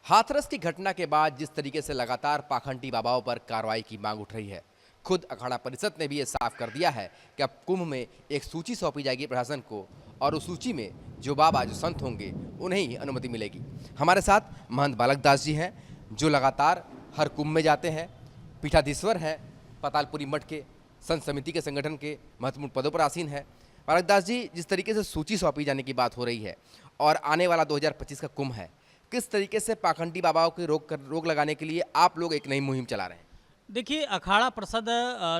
हाथरस की घटना के बाद जिस तरीके से लगातार पाखंडी बाबाओं पर कार्रवाई की मांग उठ रही है, खुद अखाड़ा परिषद ने भी ये साफ कर दिया है कि अब कुंभ में एक सूची सौंपी जाएगी प्रशासन को और उस सूची में जो बाबा जो संत होंगे उन्हें ही अनुमति मिलेगी। हमारे साथ महंत बालक दास जी हैं जो लगातार हर कुंभ में जाते हैं, पीठाधीश्वर हैं, पातालपुरी मठ के संत समिति के संगठन के महत्वपूर्ण पदों पर आसीन है। बालक दास जी, जिस तरीके से सूची सौंपी जाने की बात हो रही है और आने वाला 2025 का कुंभ है, किस तरीके से पाखंडी बाबाओं की रोक लगाने के लिए आप लोग एक नई मुहिम चला रहे हैं? देखिए, अखाड़ा परिषद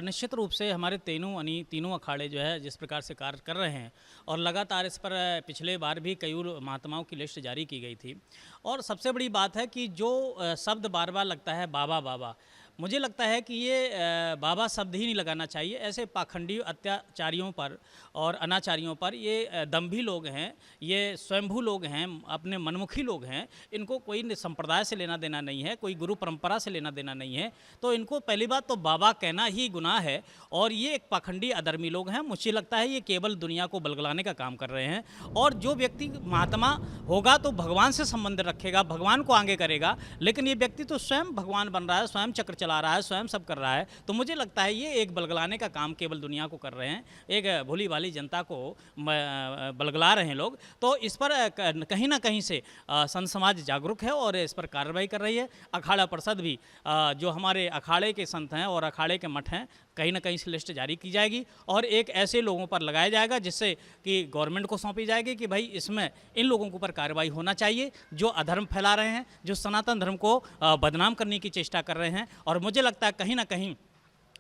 निश्चित रूप से हमारे तीनों अखाड़े जो है जिस प्रकार से कार्य कर रहे हैं और लगातार इस पर पिछले बार भी कई महात्माओं की लिस्ट जारी की गई थी। और सबसे बड़ी बात है कि जो शब्द बार बार लगता है बाबा बाबा, मुझे लगता है कि ये बाबा शब्द ही नहीं लगाना चाहिए। ऐसे पाखंडी अत्याचारियों पर और अनाचारियों पर, ये दम्भी लोग हैं, ये स्वयंभू लोग हैं, अपने मनमुखी लोग हैं, इनको कोई संप्रदाय से लेना देना नहीं है, कोई गुरु परंपरा से लेना देना नहीं है। तो इनको पहली बात तो बाबा कहना ही गुनाह है और ये एक पाखंडी अधर्मी लोग हैं। मुझे लगता है ये केवल दुनिया को बलगलाने का काम कर रहे हैं। और जो व्यक्ति महात्मा होगा तो भगवान से संबंध रखेगा, भगवान को आगे करेगा, लेकिन ये व्यक्ति तो स्वयं भगवान बन रहा है, स्वयं चक्र चला रहा है, स्वयं सब कर रहा है। तो मुझे लगता है ये एक बलगलाने का काम केवल दुनिया को कर रहे हैं, एक भोली भाली जनता को बलगला रहे हैं लोग। तो इस पर कहीं ना कहीं से संत समाज जागरूक है और इस पर कार्रवाई कर रही है। अखाड़ा परिषद भी, जो हमारे अखाड़े के संत हैं और अखाड़े के मठ हैं, कहीं ना कहीं से लिस्ट जारी की जाएगी और एक ऐसे लोगों पर लगाया जाएगा जिससे कि गवर्नमेंट को सौंपी जाएगी कि भाई इसमें इन लोगों के ऊपर कार्रवाई होना चाहिए जो अधर्म फैला रहे हैं, जो सनातन धर्म को बदनाम करने की चेष्टा कर रहे हैं। और मुझे लगता है कहीं ना कहीं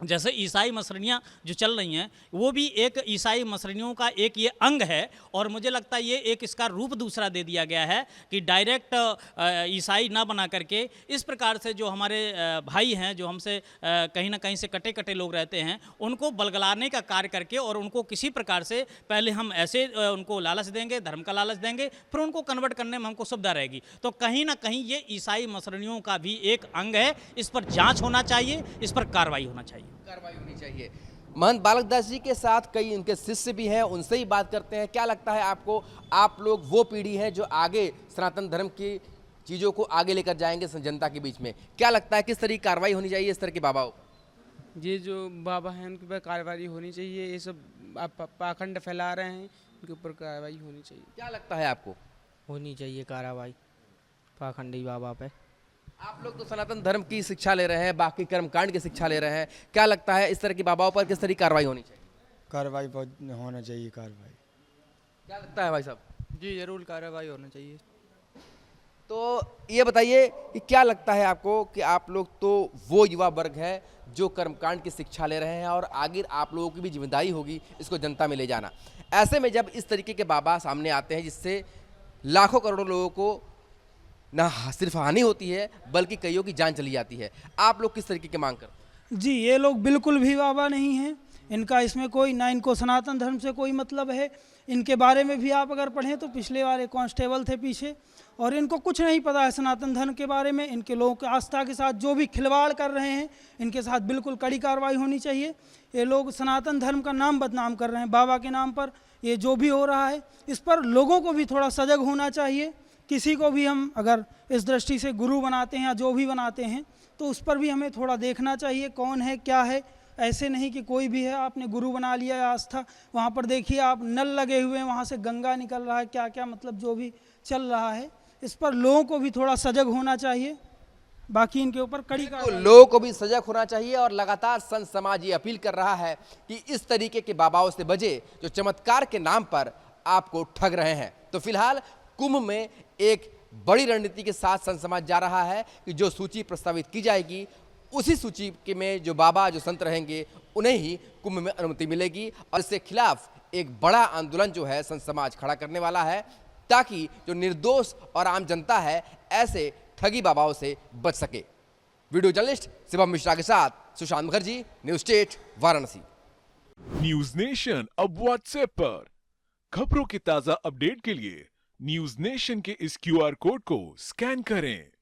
जैसे ईसाई मसरनियाँ जो चल रही हैं, वो भी एक ईसाई मसरनियों का एक ये अंग है। और मुझे लगता है ये एक इसका रूप दूसरा दे दिया गया है कि डायरेक्ट ईसाई ना बना करके इस प्रकार से जो हमारे भाई हैं, जो हमसे कहीं ना कहीं से कटे कटे लोग रहते हैं, उनको बलगलाने का कार्य करके और उनको किसी प्रकार से पहले हम ऐसे उनको लालच देंगे, धर्म का लालच देंगे, फिर उनको कन्वर्ट करने में हमको सुविधा रहेगी। तो कहीं ना कहीं ये ईसाई मसरनियों का भी एक अंग है। इस पर जाँच होना चाहिए, इस पर कार्रवाई होना चाहिए। कार्रवाई होनी चाहिए। महंत बालक दास जी के साथ कई उनके शिष्य भी हैं, उनसे ही बात करते हैं। क्या लगता है आपको, आप लोग वो पीढ़ी है जो आगे सनातन धर्म की चीज़ों को आगे लेकर जाएंगे जनता के बीच में? क्या लगता है किस तरह की कार्रवाई होनी चाहिए इस तरह के बाबाओं? ये जो बाबा हैं उनके ऊपर कार्रवाई होनी चाहिए। ये सब पाखंड फैला रहे हैं, उनके ऊपर कार्रवाई होनी चाहिए। क्या लगता है आपको? होनी चाहिए कार्रवाई पाखंडी बाबा पे। आप लोग तो सनातन धर्म की शिक्षा ले रहे हैं, बाकी कर्मकांड की शिक्षा ले रहे हैं, क्या लगता है इस तरह की बाबाओं पर किस तरह की कार्रवाई होनी चाहिए? कार्रवाई बहुत होना चाहिए। कार्रवाई क्या लगता है भाई साहब? जी जरूर कार्रवाई होना चाहिए। तो ये बताइए कि क्या लगता है आपको कि आप लोग तो वो युवा वर्ग है जो कर्मकांड की शिक्षा ले रहे हैं और आगे आप लोगों की भी जिम्मेदारी होगी इसको जनता में ले जाना। ऐसे में जब इस तरीके के बाबा सामने आते हैं जिससे लाखों करोड़ों लोगों को ना सिर्फ हानि होती है बल्कि कईयों की जान चली जाती है, आप लोग किस तरीके की मांग करते हैं? जी, ये लोग बिल्कुल भी बाबा नहीं हैं। इनका इसमें कोई ना, इनको सनातन धर्म से कोई मतलब है। इनके बारे में भी आप अगर पढ़ें तो पिछले वाले कांस्टेबल थे पीछे, और इनको कुछ नहीं पता है सनातन धर्म के बारे में। इनके लोगों की आस्था के साथ जो भी खिलवाड़ कर रहे हैं, इनके साथ बिल्कुल कड़ी कार्रवाई होनी चाहिए। ये लोग सनातन धर्म का नाम बदनाम कर रहे हैं बाबा के नाम पर। ये जो भी हो रहा है इस पर लोगों को भी थोड़ा सजग होना चाहिए। किसी को भी हम अगर इस दृष्टि से गुरु बनाते हैं या जो भी बनाते हैं तो उस पर भी हमें थोड़ा देखना चाहिए कौन है क्या है। ऐसे नहीं कि कोई भी है आपने गुरु बना लिया या आस्था, वहाँ पर देखिए आप नल लगे हुए हैं, वहाँ से गंगा निकल रहा है, क्या क्या मतलब जो भी चल रहा है, इस पर लोगों को भी थोड़ा सजग होना चाहिए। बाकी इनके ऊपर कड़ी लोगों को भी सजग होना चाहिए। और लगातार संत समाज ये अपील कर रहा है कि इस तरीके के बाबाओं से बचे जो चमत्कार के नाम पर आपको ठग रहे हैं। तो फिलहाल कुंभ में एक बड़ी रणनीति के साथ संत समाज जा रहा है कि जो सूची प्रस्तावित की जाएगी उसी सूची के में जो बाबा जो संत रहेंगे उन्हें ही कुंभ में अनुमति मिलेगी। और इसके खिलाफ एक बड़ा आंदोलन जो है संत समाज खड़ा करने वाला है ताकि जो निर्दोष और आम जनता है ऐसे ठगी बाबाओं से बच सके। वीडियो जर्नलिस्ट शिवम मिश्रा के साथ Sushant Mukherjee, news state, Varanasi. News nation अब व्हाट्सएप पर खबरों की ताजा अपडेट के लिए न्यूज नेशन के इस QR कोड को स्कैन करें।